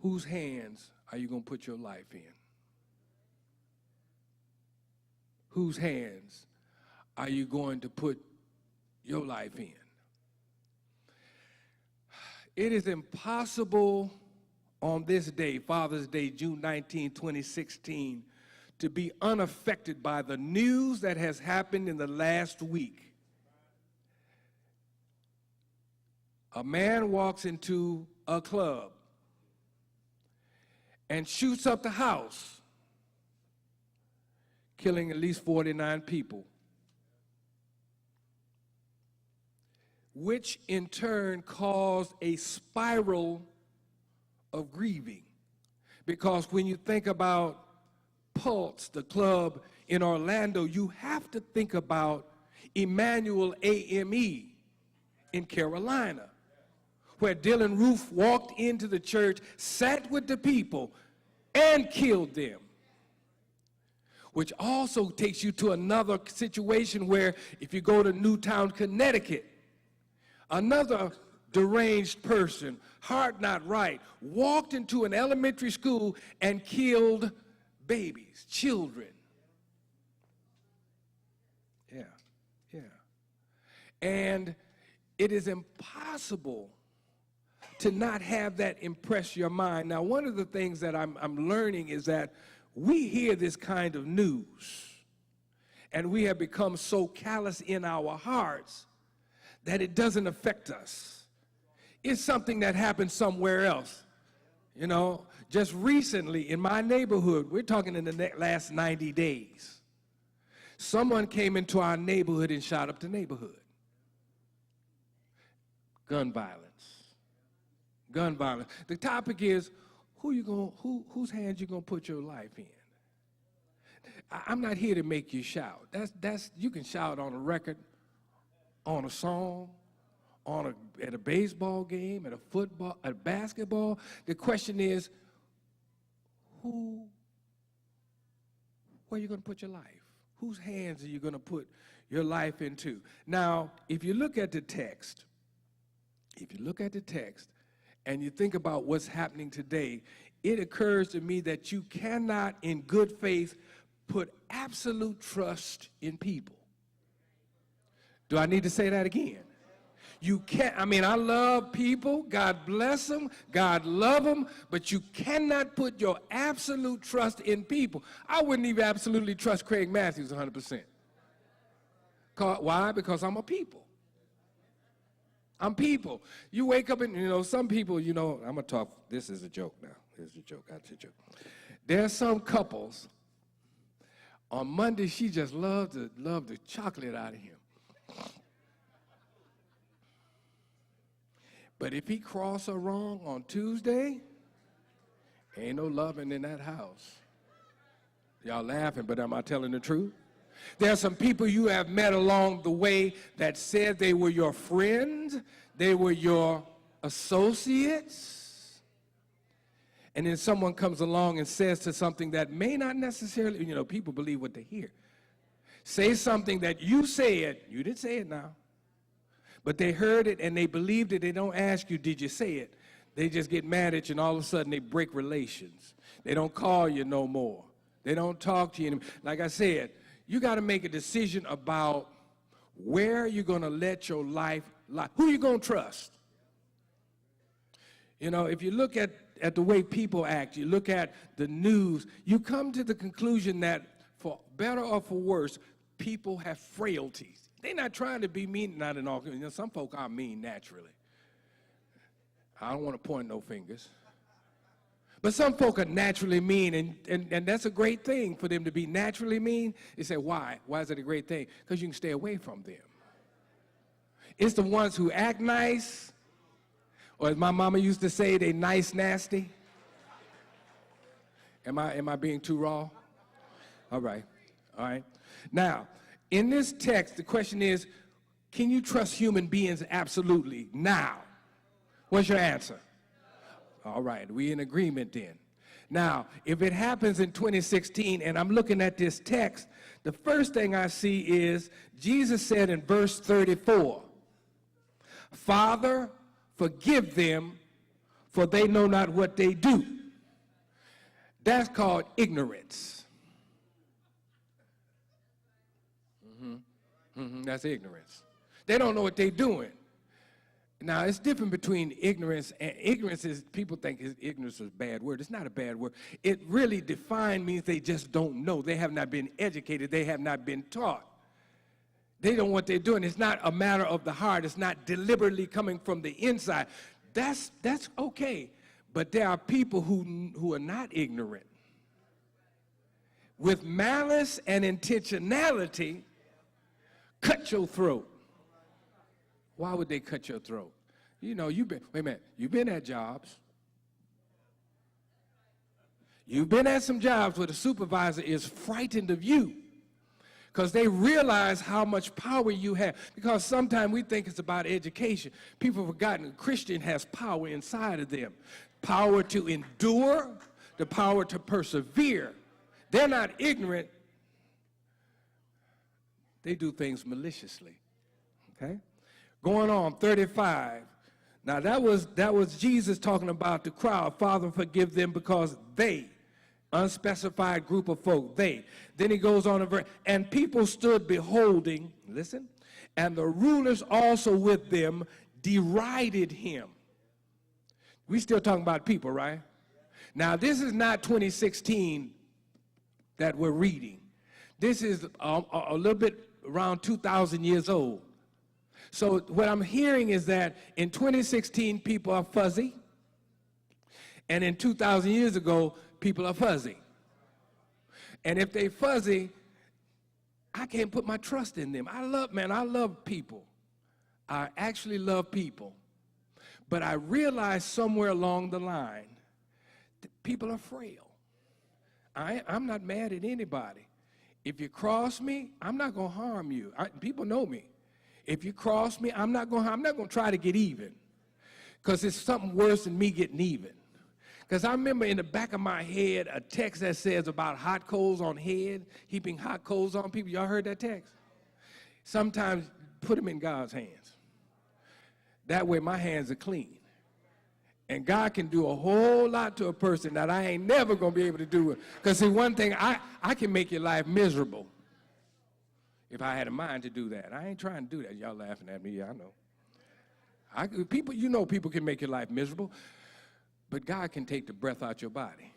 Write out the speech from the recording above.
whose hands are you going to put your life in? Whose hands are you going to put your life in? It is impossible on this day, Father's Day, June 19, 2016, to be unaffected by the news that has happened in the last week. A man walks into a club and shoots up the house, killing at least 49 people, which in turn caused a spiral of grieving. Because when you think about Pulse, the club in Orlando, you have to think about Emmanuel AME in Carolina, where Dylann Roof walked into the church, sat with the people, and killed them. Which also takes you to another situation where if you go to Newtown, Connecticut, another deranged person, heart not right, walked into an elementary school and killed babies, children. Yeah. And it is impossible to not have that impress your mind. Now, one of the things that I'm learning is that we hear this kind of news, and we have become so callous in our hearts that it doesn't affect us. It's something that happened somewhere else. You know, just recently in my neighborhood, we're talking in the last 90 days, someone came into our neighborhood and shot up the neighborhood. Gun violence. Gun violence. The topic is, whose hands you gonna put your life in? I'm not here to make you shout. You can shout on a record, on a song, at a baseball game, at a football, at a basketball. The question is, where are you going to put your life? Whose hands are you going to put your life into? Now, if you look at the text, and you think about what's happening today, it occurs to me that you cannot, in good faith, put absolute trust in people. Do I need to say that again? You can't, I love people, God bless them, God love them, but you cannot put your absolute trust in people. I wouldn't even absolutely trust Craig Matthews 100%. Why? Because I'm a people. I'm people. You wake up and, some people, I'm going to talk, this is a joke now. Here's a joke, that's a joke. There are some couples, on Monday, she just loved the chocolate out of him. But if he cross her wrong on Tuesday, ain't no loving in that house. Y'all laughing, but am I telling the truth? There are some people you have met along the way that said they were your friends, they were your associates, and then someone comes along and says to something that may not necessarily, people believe what they hear. Say something that you said, you didn't say it now, but they heard it and they believed it. They don't ask you, did you say it? They just get mad at you, and all of a sudden they break relations. They don't call you no more. They don't talk to you anymore. Like I said, you got to make a decision about where you're going to let your life lie. Who you going to trust? If you look at the way people act, you look at the news, you come to the conclusion that for better or for worse, people have frailties. They're not trying to be mean, not in all. Some folk are mean naturally. I don't want to point no fingers. But some folk are naturally mean, and that's a great thing for them to be naturally mean. You say, why? Why is it a great thing? Because you can stay away from them. It's the ones who act nice, or as my mama used to say, they nice nasty. Am I being too raw? All right. Now, in this text, the question is, can you trust human beings absolutely now? What's your answer? All right, we in agreement then. Now, if it happens in 2016 and I'm looking at this text, the first thing I see is Jesus said in verse 34, Father, forgive them, for they know not what they do. That's called ignorance. That's ignorance. They don't know what they're doing. Now, it's different between ignorance and ignorance is, people think ignorance is a bad word. It's not a bad word. It really defined means they just don't know. They have not been educated. They have not been taught. They don't know what they're doing. It's not a matter of the heart. It's not deliberately coming from the inside. That's okay. But there are people who are not ignorant. With malice and intentionality, cut your throat. Why would they cut your throat? You know, wait a minute, you've been at jobs. You've been at some jobs where the supervisor is frightened of you because they realize how much power you have. Because sometimes we think it's about education. People have forgotten a Christian has power inside of them. Power to endure, the power to persevere. They're not ignorant. They do things maliciously, okay? Going on, 35. Now that was Jesus talking about the crowd. Father, forgive them because they, unspecified group of folk, they. Then he goes on, and people stood beholding, listen, and the rulers also with them derided him. We still talking about people, right? Now this is not 2016 that we're reading. This is a little bit around 2,000 years old. So what I'm hearing is that in 2016, people are fuzzy, and in 2,000 years ago, people are fuzzy. And if they fuzzy, I can't put my trust in them. I love people. I actually love people. But I realized somewhere along the line that people are frail. I'm not mad at anybody. If you cross me, I'm not going to harm you. People know me. If you cross me, I'm not going to try to get even, because it's something worse than me getting even. Because I remember in the back of my head a text that says about hot coals on head, heaping hot coals on people. Y'all heard that text? Sometimes put them in God's hands. That way my hands are clean. And God can do a whole lot to a person that I ain't never going to be able to do. Because see, one thing, I can make your life miserable. If I had a mind to do that. I ain't trying to do that. Y'all laughing at me, yeah, I know. People can make your life miserable, but God can take the breath out your body.